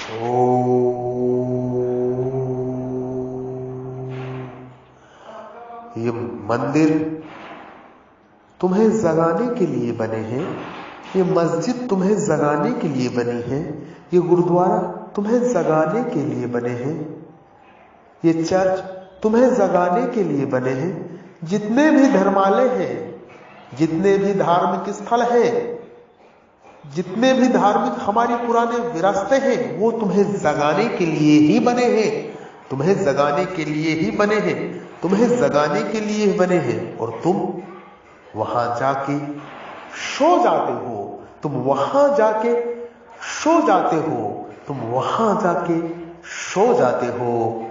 ये मंदिर तुम्हें जगाने के लिए बने हैं, ये मस्जिद तुम्हें जगाने के लिए बनी है, ये गुरुद्वारा तुम्हें जगाने के लिए बने हैं, ये चर्च तुम्हें जगाने के लिए बने हैं। जितने भी धर्मालय हैं, जितने भी धार्मिक स्थल हैं, जितने भी धार्मिक हमारी पुराने विरासतें हैं, वो तुम्हें जगाने के लिए ही बने हैं, तुम्हें जगाने के लिए ही बने हैं, तुम्हें जगाने के लिए ही बने हैं। और तुम वहां जाके सो जाते हो, तुम वहां जाके सो जाते हो, तुम वहां जाके सो जाते हो,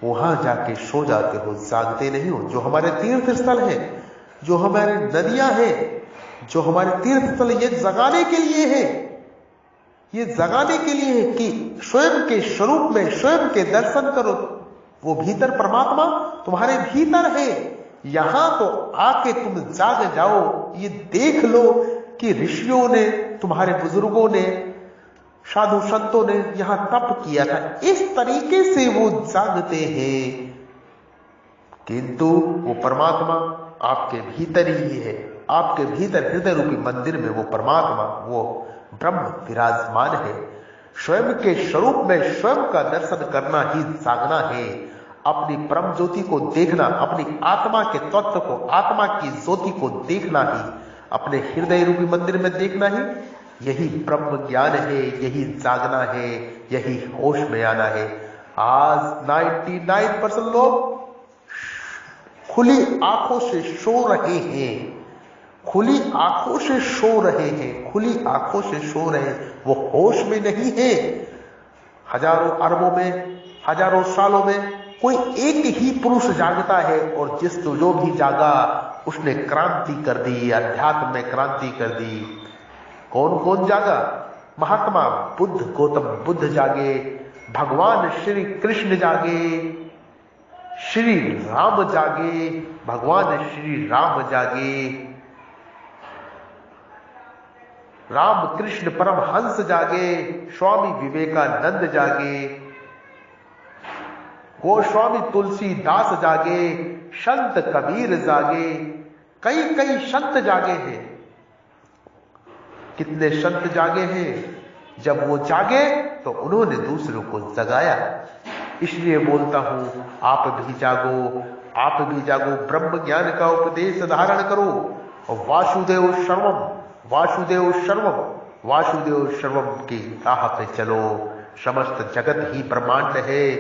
वहां जाके सो जाते हो, जागते नहीं हो। जो हमारे तीर्थ स्थल है, जो हमारे नदियां हैं, जो हमारे तीर्थ स्थल, ये जगाने के लिए है, ये जगाने के लिए है कि स्वयं के स्वरूप में स्वयं के दर्शन करो। वो भीतर परमात्मा तुम्हारे भीतर है। यहां तो आके तुम जाग जाओ, ये देख लो कि ऋषियों ने, तुम्हारे बुजुर्गों ने, साधु संतों ने यहां तप किया था, इस तरीके से वो जागते हैं। किंतु वो परमात्मा आपके भीतर ही है, आपके भीतर हृदय रूपी मंदिर में वो परमात्मा, वो ब्रह्म विराजमान है। स्वयं के स्वरूप में स्वयं का दर्शन करना ही जागना है। अपनी परम ज्योति को देखना, अपनी आत्मा के तत्व को, आत्मा की ज्योति को देखना ही, अपने हृदय रूपी मंदिर में देखना ही, यही ब्रह्म ज्ञान है, यही जागना है, यही होश में आना है। आज 99% लोग खुली आंखों से सो रहे हैं, खुली आंखों से सो रहे हैं, खुली आंखों से सो रहे हैं, वो होश में नहीं है। हजारों अरबों में, हजारों सालों में कोई एक ही पुरुष जागता है, और जो भी जागा उसने क्रांति कर दी, अध्यात्म में क्रांति कर दी। कौन कौन जागा? महात्मा बुद्ध, गौतम बुद्ध जागे, भगवान श्री कृष्ण जागे, श्री राम जागे, भगवान श्री राम जागे, राम कृष्ण परमहंस जागे, स्वामी विवेकानंद जागे, गोस्वामी तुलसीदास जागे, संत कबीर जागे, कई कई संत जागे हैं। कितने संत जागे हैं? जब वो जागे तो उन्होंने दूसरों को जगाया। इसलिए बोलता हूं, आप भी जागो, आप भी जागो, ब्रह्म ज्ञान का उपदेश धारण करो, और वासुदेव सर्वम, वासुदेव सर्वम, वासुदेव सर्वम की राह पे चलो। समस्त जगत ही ब्रह्मांड है,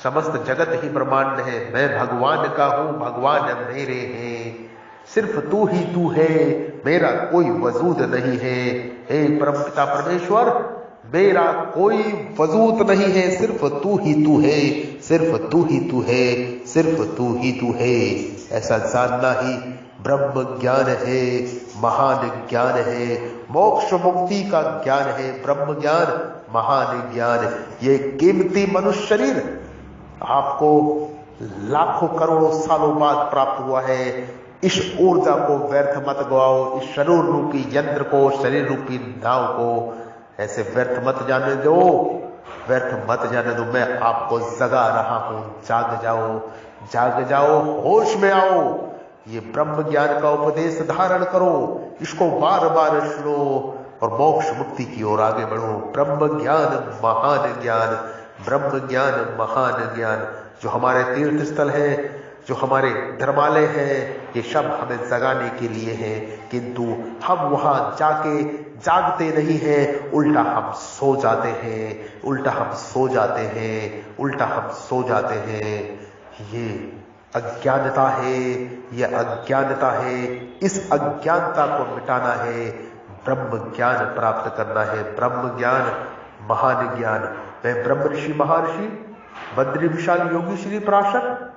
समस्त जगत ही ब्रह्मांड है। मैं भगवान का हूं, भगवान मेरे हैं, सिर्फ तू ही तू है, मेरा कोई वजूद नहीं है। हे परमपिता परमेश्वर, मेरा कोई वजूद नहीं है, सिर्फ तू ही तू है, सिर्फ तू ही तू है, सिर्फ तू ही तू है। ऐसा जानना ही ब्रह्म ज्ञान है, महान ज्ञान है, मोक्ष मुक्ति का ज्ञान है, ब्रह्म ज्ञान, महान ज्ञान। ये कीमती मनुष्य शरीर आपको लाखों करोड़ों सालों बाद प्राप्त हुआ है। इस ऊर्जा को व्यर्थ मत गवाओ, इस शरीर रूपी यंत्र को, शरीर रूपी नाव को ऐसे व्यर्थ मत जाने दो, व्यर्थ मत जाने दो। मैं आपको जगा रहा हूं, जाग जाओ, जाग जाओ, होश में आओ। ये ब्रह्म ज्ञान का उपदेश धारण करो, इसको बार बार सुनो और मोक्ष मुक्ति की ओर आगे बढ़ो। ब्रह्म ज्ञान महान ज्ञान, ब्रह्म ज्ञान महान ज्ञान। जो हमारे तीर्थ स्थल है, जो हमारे धर्मालय हैं, ये सब हमें जगाने के लिए हैं, किंतु हम वहां जाके जागते नहीं हैं, उल्टा हम सो जाते हैं, उल्टा हम सो जाते हैं, उल्टा हम सो जाते हैं। ये अज्ञानता है, ये अज्ञानता है। इस अज्ञानता को मिटाना है, ब्रह्म ज्ञान प्राप्त करना है, ब्रह्म ज्ञान महान ज्ञान। मैं ब्रह्म ऋषि महर्षि बद्री विशाल योगी श्री पराशर,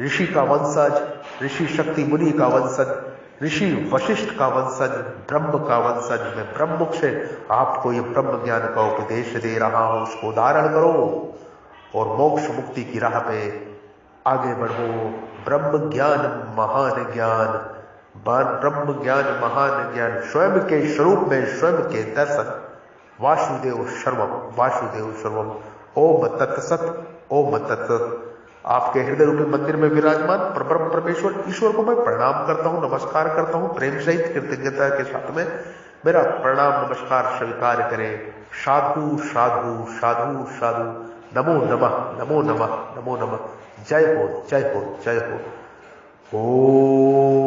ऋषि का वंशज, ऋषि शक्ति मुनि का वंशज, ऋषि वशिष्ठ का वंशज, ब्रह्म का वंशज, मैं ब्रह्म से आपको ये ब्रह्म ज्ञान का उपदेश दे रहा हूं। उसको धारण करो और मोक्ष मुक्ति की राह पे आगे बढ़ो। ब्रह्म ज्ञान महान ज्ञान, ब्रह्म ज्ञान महान ज्ञान। स्वयं के स्वरूप में स्वयं के दर्शन, वासुदेव सर्वम। ओम तत्सत, ओम तत्सत। आपके हृदय रूपी मंदिर में विराजमान परब्रह्म परमेश्वर ईश्वर को मैं प्रणाम करता हूं, नमस्कार करता हूं। प्रेम सहित कृतज्ञता के साथ में मेरा प्रणाम नमस्कार स्वीकार करें। साधु साधु साधु साधु। नमो नमः, नमो नमः, नमो नमः। जय हो, जय हो, जय हो। ओम